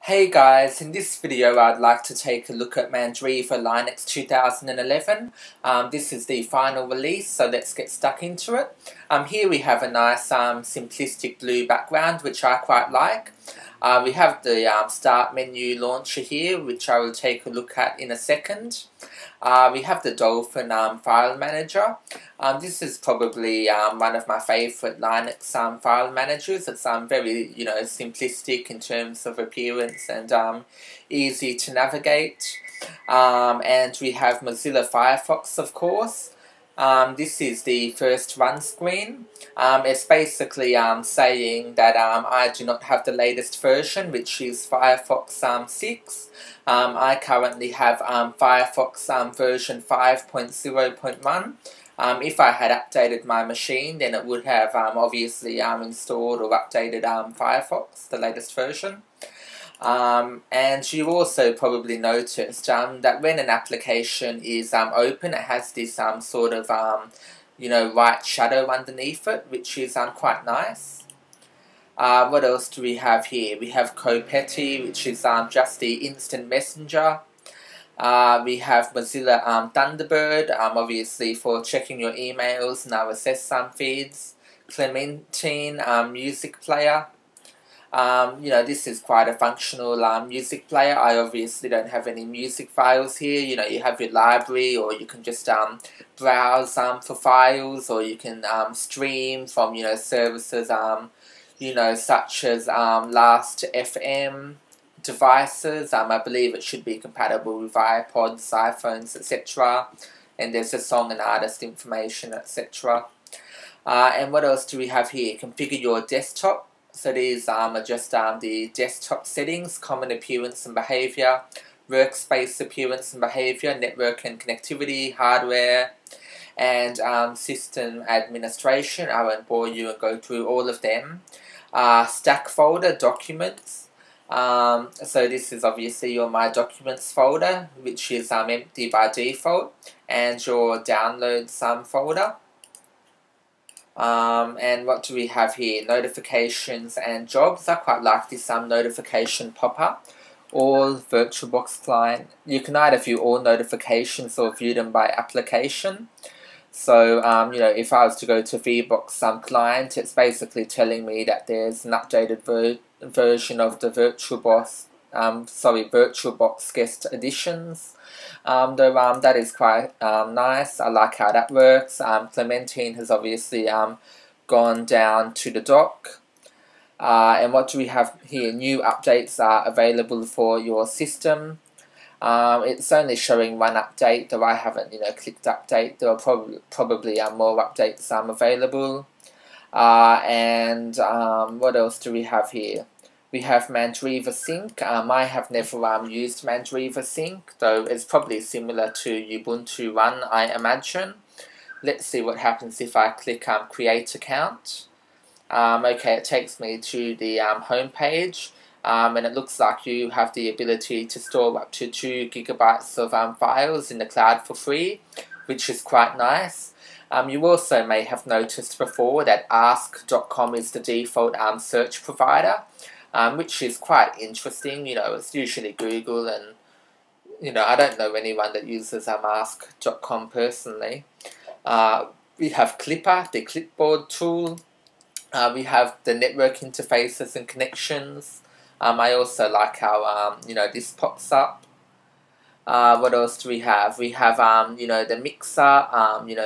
Hey guys, in this video I'd like to take a look at Mandriva Linux 2011. This is the final release, so let's get stuck into it. Here we have a nice simplistic blue background which I quite like. We have the start menu launcher here, which I will take a look at in a second. We have the Dolphin file manager. This is probably one of my favorite Linux file managers. It's very simplistic in terms of appearance and easy to navigate. And we have Mozilla Firefox, of course. This is the first run screen. It's basically saying that I do not have the latest version, which is Firefox 6. I currently have Firefox version 5.0.1. If I had updated my machine, then it would have obviously installed or updated Firefox, the latest version. And you also probably noticed that when an application is open, it has this sort of white shadow underneath it, which is quite nice. What else do we have here? We have Copeti, which is just the instant messenger. We have Mozilla Thunderbird, obviously for checking your emails and RSS feeds. Clementine music player. This is quite a functional music player. I obviously don't have any music files here. You have your library, or you can just browse for files, or you can stream from services such as Last.fm devices. I believe it should be compatible with iPods, iPhones, etc. And there's the song and artist information, etc. And what else do we have here? Configure your desktop. So these are just the desktop settings, common appearance and behavior, workspace appearance and behavior, network and connectivity, hardware, and system administration. I won't bore you and go through all of them. Stack folder, documents. So this is obviously your My Documents folder, which is empty by default, and your Downloads folder. And what do we have here? Notifications and jobs. I quite like this notification pop-up. All VirtualBox client. You can either view all notifications or view them by application. So, if I was to go to VBox client, it's basically telling me that there's an updated version of the VirtualBox guest editions. That is quite nice. I like how that works. Clementine has obviously gone down to the dock. And what do we have here? New updates are available for your system. It's only showing one update, though I haven't clicked update. There are probably more updates available. And what else do we have here? We have Mandriva Sync. I have never used Mandriva Sync, though it's probably similar to Ubuntu One, I imagine. Let's see what happens if I click Create Account. Okay, it takes me to the home page, and it looks like you have the ability to store up to 2 gigabytes of files in the cloud for free, which is quite nice. You also may have noticed before that ask.com is the default search provider. Which is quite interesting. It's usually Google, and I don't know anyone that uses ask.com personally. We have Clipper, the clipboard tool. We have the network interfaces and connections. I also like how this pops up. What else do we have? We have the mixer,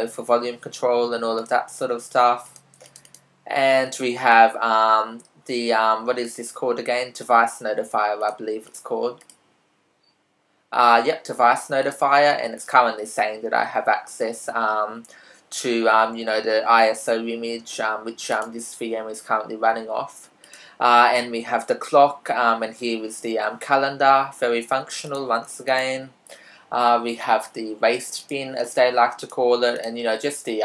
for volume control and all of that sort of stuff. And we have what is this called again? Device Notifier, I believe it's called. Yep, Device Notifier, and it's currently saying that I have access to the ISO image, which this VM is currently running off. And we have the clock, and here is the calendar, very functional once again. We have the waste bin, as they like to call it, and just the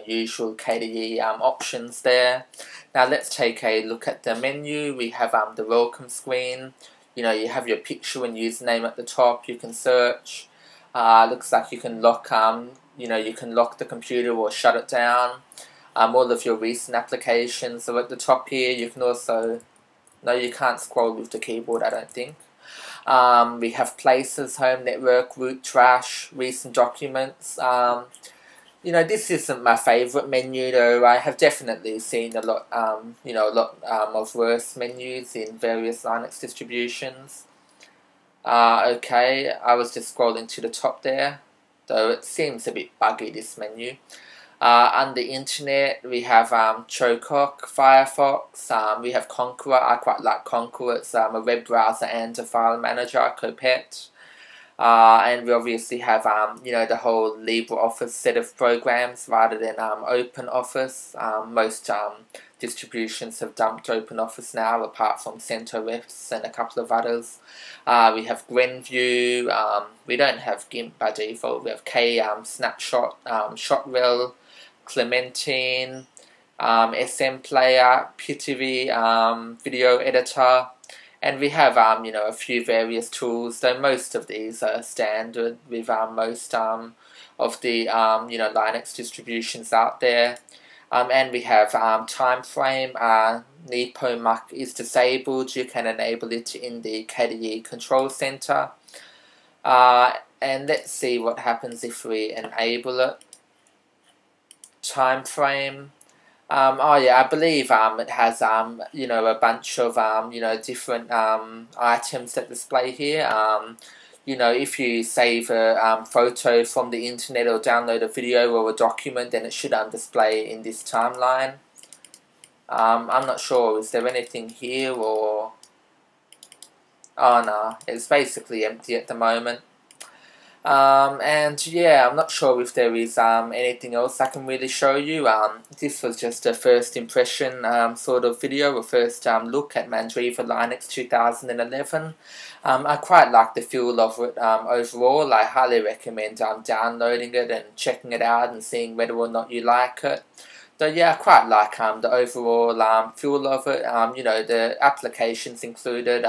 usual KDE options there. Now let's take a look at the menu. We have the welcome screen. You have your picture and username at the top. You can search. Looks like you can lock you can lock the computer or shut it down. All of your recent applications are at the top here. You can also No, you can't scroll with the keyboard, I don't think. We have places, home network, root trash, recent documents. This isn't my favourite menu though. I have definitely seen a lot, of worse menus in various Linux distributions. Okay, I was just scrolling to the top there, though it seems a bit buggy, this menu. On the internet, we have Chococ, Firefox, we have Conqueror. I quite like Conqueror. It's a web browser and a file manager, Copet. And we obviously have, the whole LibreOffice set of programs rather than OpenOffice. Most distributions have dumped OpenOffice now, apart from CentOS and a couple of others. We have GwenView. We don't have GIMP by default. We have K, Snapshot, Shotwell, Clementine, SM Player, PTV, Video Editor. And we have, a few various tools, though most of these are standard with most of the, Linux distributions out there. And we have time frame. NepoMuck is disabled. You can enable it in the KDE Control Center. And let's see what happens if we enable it. Time frame. I believe it has a bunch of different items that display here. If you save a photo from the internet or download a video or a document, then it should display in this timeline. I'm not sure. Is there anything here or? Oh no, it's basically empty at the moment. And yeah, I'm not sure if there is anything else I can really show you. This was just a first impression sort of video, a first look at Mandriva Linux 2011. I quite like the feel of it overall. I highly recommend downloading it and checking it out and seeing whether or not you like it. So yeah, I quite like the overall feel of it. The applications included.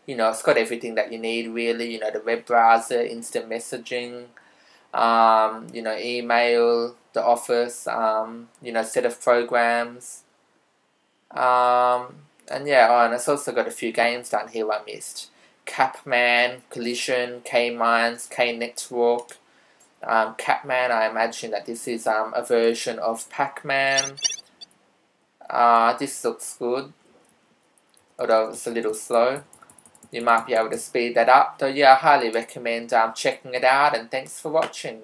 It's got everything that you need really, the web browser, instant messaging, email, the Office, set of programs. And yeah, and it's also got a few games down here I missed. Capman, Collision, K-Mines, K-Network. Capman, I imagine that this is a version of Pac-Man. This looks good, although it's a little slow. You might be able to speed that up. So yeah, I highly recommend checking it out, and thanks for watching.